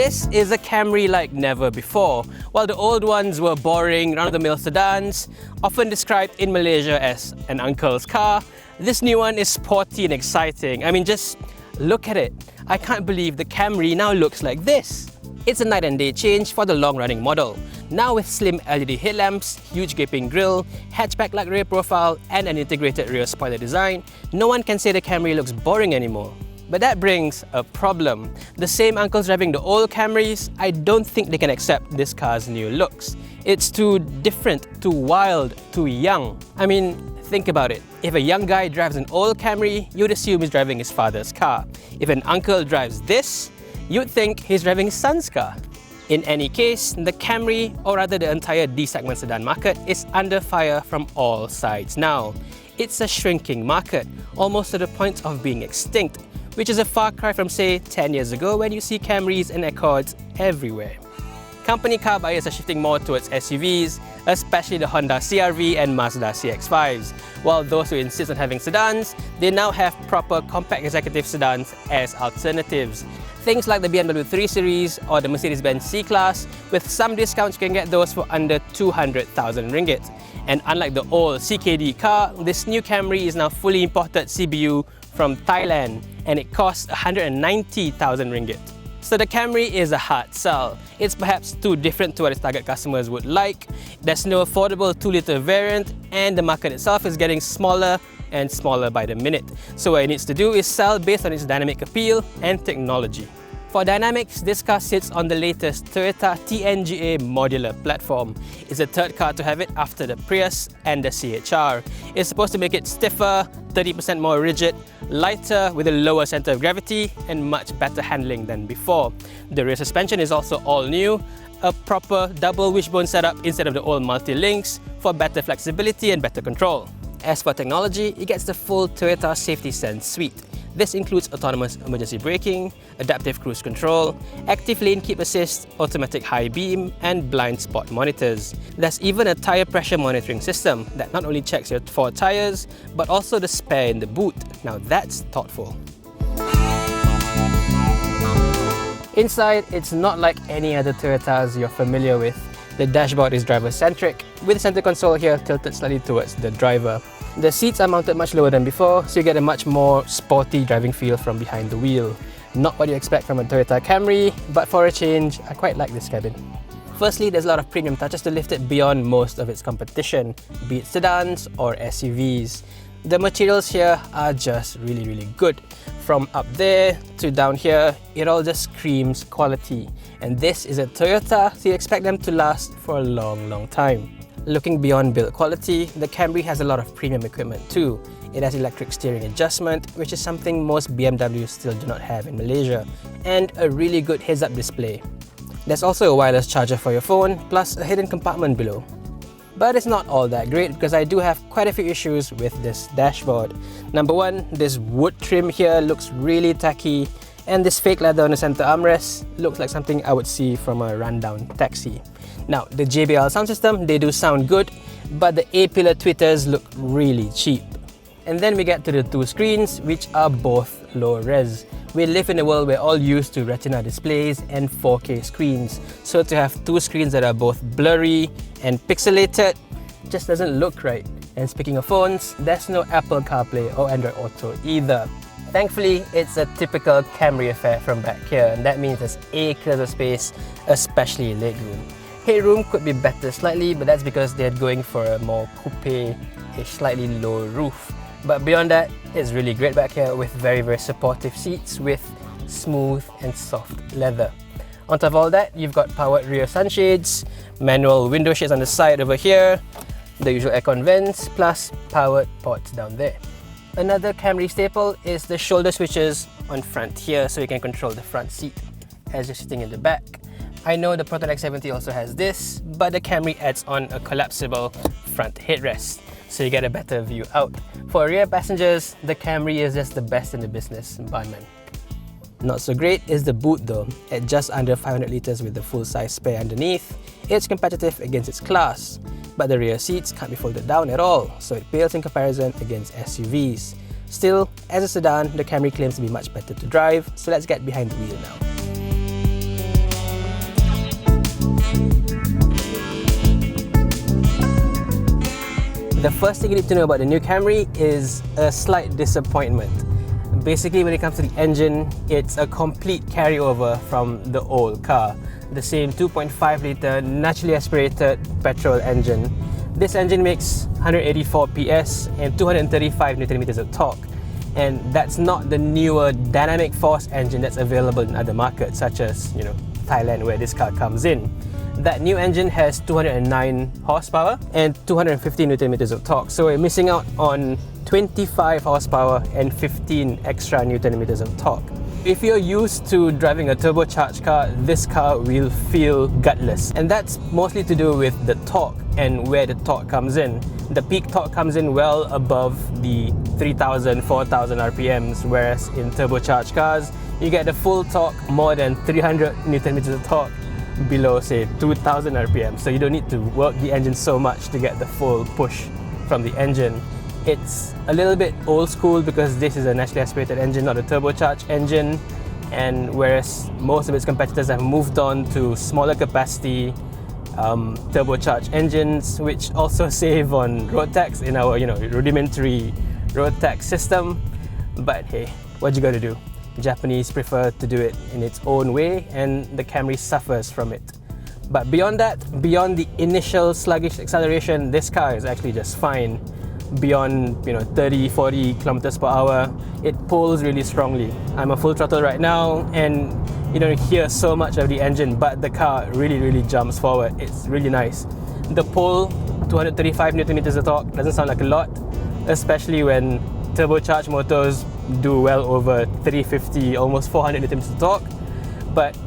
This is a Camry like never before. While the old ones were boring, run-of-the-mill sedans, often described in Malaysia as an uncle's car, this new one is sporty and exciting. I mean, just look at it. I can't believe the Camry now looks like this. It's a night and day change for the long-running model. Now with slim LED headlamps, huge gaping grille, hatchback-like rear profile, and an integrated rear spoiler design, no one can say the Camry looks boring anymore. But that brings a problem. The same uncles driving the old Camrys, I don't think they can accept this car's new looks. It's too different, too wild, too young. I mean, think about it. If a young guy drives an old Camry, you'd assume he's driving his father's car. If an uncle drives this, you'd think he's driving his son's car. In any case, the Camry, or rather the entire D-segment sedan market, is under fire from all sides now. It's a shrinking market, almost to the point of being extinct, which is a far cry from, say, 10 years ago when you see Camrys and Accords everywhere. Company car buyers are shifting more towards SUVs, especially the Honda CR-V and Mazda CX-5s, while those who insist on having sedans, they now have proper compact executive sedans as alternatives. Things like the BMW 3 Series or the Mercedes-Benz C-Class, with some discounts you can get those for under 200,000 ringgit. And unlike the old CKD car, this new Camry is now fully imported CBU from Thailand, and it costs 190,000 ringgit. So the Camry is a hard sell. It's perhaps too different to what its target customers would like. There's no affordable 2-litre variant, and the market itself is getting smaller and smaller by the minute. So what it needs to do is sell based on its dynamic appeal and technology. For dynamics, this car sits on the latest Toyota TNGA modular platform. It's the third car to have it after the Prius and the CHR. It's supposed to make it stiffer, 30% more rigid, lighter with a lower center of gravity, and much better handling than before. The rear suspension is also all new, a proper double wishbone setup instead of the old multi-links for better flexibility and better control. As for technology, it gets the full Toyota Safety Sense suite. This includes autonomous emergency braking, adaptive cruise control, active lane keep assist, automatic high beam, and blind spot monitors. There's even a tyre pressure monitoring system that not only checks your 4 tyres, but also the spare in the boot. Now that's thoughtful. Inside, it's not like any other Toyotas you're familiar with. The dashboard is driver-centric, with the center console here tilted slightly towards the driver. The seats are mounted much lower than before, so you get a much more sporty driving feel from behind the wheel. Not what you expect from a Toyota Camry, but for a change, I quite like this cabin. Firstly, there's a lot of premium touches to lift it beyond most of its competition, be it sedans or SUVs. The materials here are just really good. From up there to down here, it all just screams quality. And this is a Toyota, so you expect them to last for a long time. Looking beyond build quality, the Camry has a lot of premium equipment too. It has electric steering adjustment, which is something most BMWs still do not have in Malaysia, and a really good heads-up display. There's also a wireless charger for your phone, plus a hidden compartment below. But it's not all that great because I do have quite a few issues with this dashboard. Number one, this wood trim here looks really tacky, and this fake leather on the center armrest looks like something I would see from a rundown taxi. Now, the JBL sound system, they do sound good, but the A-pillar tweeters look really cheap. And then we get to the 2 screens, which are both low res. We live in a world where all used to Retina displays and 4K screens, so to have 2 screens that are both blurry and pixelated just doesn't look right. And speaking of phones, there's no Apple CarPlay or Android Auto either. Thankfully, it's a typical Camry affair from back here, and that means there's acres of space, especially legroom. Headroom could be better slightly, but that's because they're going for a more coupe-ish, slightly low roof. But beyond that, it's really great back here with very supportive seats with smooth and soft leather. On top of all that, you've got powered rear sunshades, manual window shades on the side over here, the usual aircon vents, plus powered ports down there. Another Camry staple is the shoulder switches on front here, so you can control the front seat as you're sitting in the back. I know the Proton X70 also has this, but the Camry adds on a collapsible front headrest, so you get a better view out. For rear passengers, the Camry is just the best in the business, bar none. Not so great is the boot though. At just under 500 litres with the full-size spare underneath, it's competitive against its class. But the rear seats can't be folded down at all, so it pales in comparison against SUVs. Still, as a sedan, the Camry claims to be much better to drive, so let's get behind the wheel now. The first thing you need to know about the new Camry is a slight disappointment. Basically, when it comes to the engine, it's a complete carryover from the old car. The same 2.5 litre naturally aspirated petrol engine. This engine makes 184 PS and 235 Nm of torque. And that's not the newer dynamic force engine that's available in other markets, such as, Thailand, where this car comes in. That new engine has 209 horsepower and 250 Nm of torque. So we're missing out on 25 horsepower and 15 extra Nm of torque. If you're used to driving a turbocharged car, this car will feel gutless. And that's mostly to do with the torque and where the torque comes in. The peak torque comes in well above the 3000, 4000 RPMs, whereas in turbocharged cars, you get the full torque more than 300 Nm of torque below, say, 2000 RPM. So you don't need to work the engine so much to get the full push from the engine. It's a little bit old school because this is a naturally aspirated engine, not a turbocharged engine. And whereas most of its competitors have moved on to smaller capacity turbocharged engines, which also save on road tax in our rudimentary road tax system. But hey, what you gotta do? Japanese prefer to do it in its own way, and the Camry suffers from it. But beyond that, beyond the initial sluggish acceleration, this car is actually just fine. Beyond 30, 40 kilometers per hour, it pulls really strongly. I'm a full throttle right now, and you don't hear so much of the engine, but the car really jumps forward. It's really nice. The pull, 235 Nm of torque, doesn't sound like a lot, especially when turbocharged motors do well over 350, almost 400 Nm of torque. But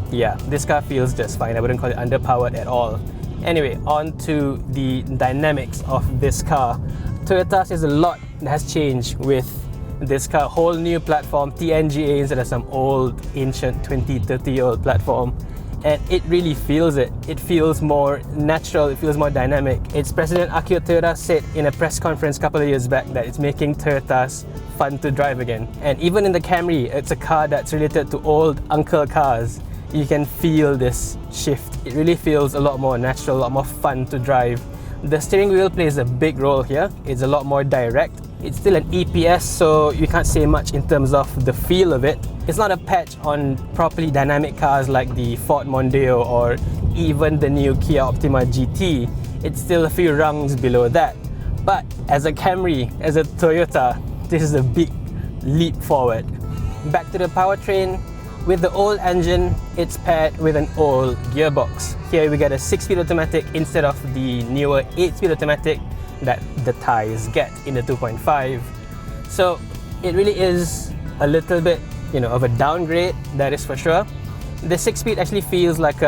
yeah, this car feels just fine. I wouldn't call it underpowered at all. Anyway, on to the dynamics of this car. Toyota says a lot has changed with this car. Whole new platform, TNGA, instead of some old, ancient 20, 30-year-old platform. And it really feels it. It feels more natural, it feels more dynamic. Its president, Akio Toyoda, said in a press conference a couple of years back that it's making Toyotas fun to drive again. And even in the Camry, it's a car that's related to old uncle cars. You can feel this shift. It really feels a lot more natural, a lot more fun to drive. The steering wheel plays a big role here. It's a lot more direct. It's still an EPS, so you can't say much in terms of the feel of it. It's not a patch on properly dynamic cars like the Ford Mondeo or even the new Kia Optima GT. It's still a few rungs below that. But as a Camry, as a Toyota, this is a big leap forward. Back to the powertrain. With the old engine, it's paired with an old gearbox. Here we get a 6-speed automatic instead of the newer 8-speed automatic that the Thais get in the 2.5. So it really is a little bit, of a downgrade, that is for sure. The 6-speed actually feels like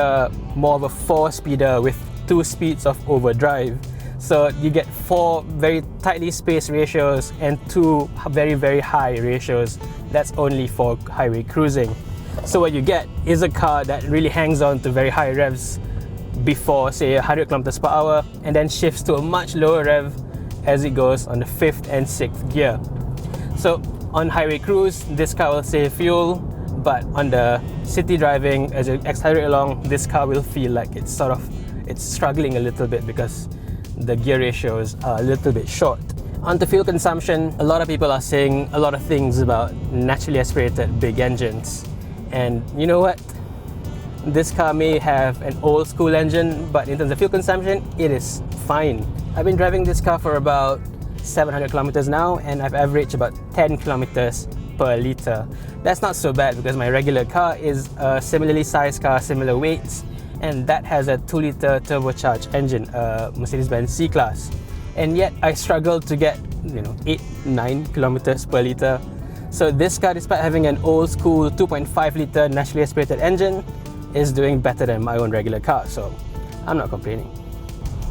more of a 4-speeder with 2 speeds of overdrive. So you get 4 very tightly spaced ratios and 2 very high ratios. That's only for highway cruising. So what you get is a car that really hangs on to very high revs before, say, 100 kilometers per hour, and then shifts to a much lower rev as it goes on the 5th and 6th gear. So on highway cruise, this car will save fuel, but on the city driving, as you accelerate along, this car will feel like it's struggling a little bit because the gear ratios are a little bit short. On to fuel consumption, a lot of people are saying a lot of things about naturally aspirated big engines. And you know what? This car may have an old school engine, but in terms of fuel consumption, it is fine. I've been driving this car for about 700 kilometers now, and I've averaged about 10 kilometers per litre. That's not so bad because my regular car is a similarly sized car, similar weights, and that has a 2-litre turbocharged engine, a Mercedes-Benz C-Class. And yet I struggle to get 8-9 kilometers per litre. So this car, despite having an old school 2.5 litre naturally aspirated engine, is doing better than my own regular car, so I'm not complaining.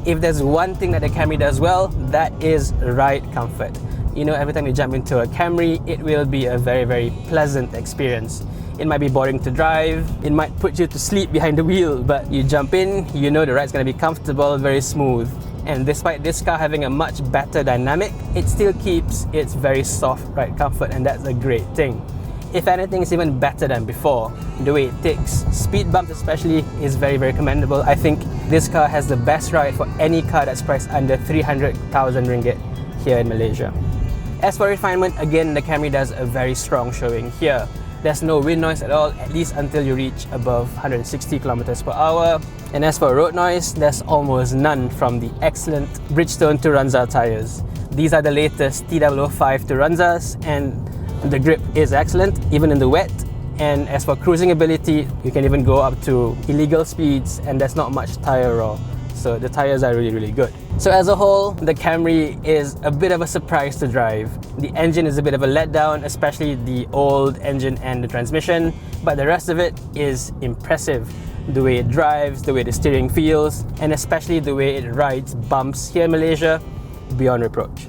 If there's one thing that the Camry does well, that is ride comfort. Every time you jump into a Camry, it will be a very pleasant experience. It might be boring to drive, it might put you to sleep behind the wheel, but you jump in, the ride's going to be comfortable, very smooth. And despite this car having a much better dynamic, it still keeps its very soft ride comfort, and that's a great thing. If anything, it's even better than before. The way it ticks, speed bumps especially, is very, very commendable. I think this car has the best ride for any car that's priced under 300,000 ringgit here in Malaysia. As for refinement, again, the Camry does a very strong showing here. There's no wind noise at all, at least until you reach above 160 kilometers per hour. And as for road noise, there's almost none from the excellent Bridgestone Turanza tires. These are the latest T005 Turanzas, and the grip is excellent, even in the wet. And as for cruising ability, you can even go up to illegal speeds and there's not much tire roll. So the tires are really, really good. So as a whole, the Camry is a bit of a surprise to drive. The engine is a bit of a letdown, especially the old engine and the transmission, but the rest of it is impressive. The way it drives, the way the steering feels, and especially the way it rides bumps here in Malaysia, beyond reproach.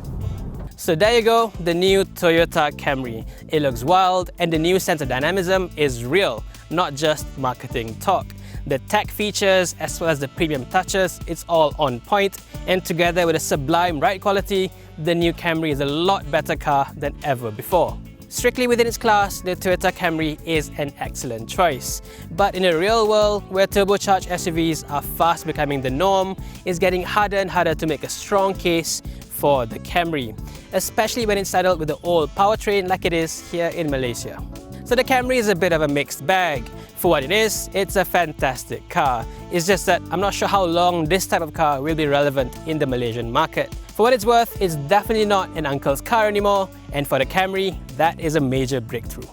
So there you go, the new Toyota Camry. It looks wild, and the new sense of dynamism is real, not just marketing talk. The tech features as well as the premium touches, it's all on point, and together with a sublime ride quality, the new Camry is a lot better car than ever before. Strictly within its class, the Toyota Camry is an excellent choice. But in a real world where turbocharged SUVs are fast becoming the norm, it's getting harder and harder to make a strong case for the Camry, especially when it's saddled with the old powertrain like it is here in Malaysia. So the Camry is a bit of a mixed bag. For what it is, it's a fantastic car. It's just that I'm not sure how long this type of car will be relevant in the Malaysian market. For what it's worth, it's definitely not an uncle's car anymore, and for the Camry, that is a major breakthrough.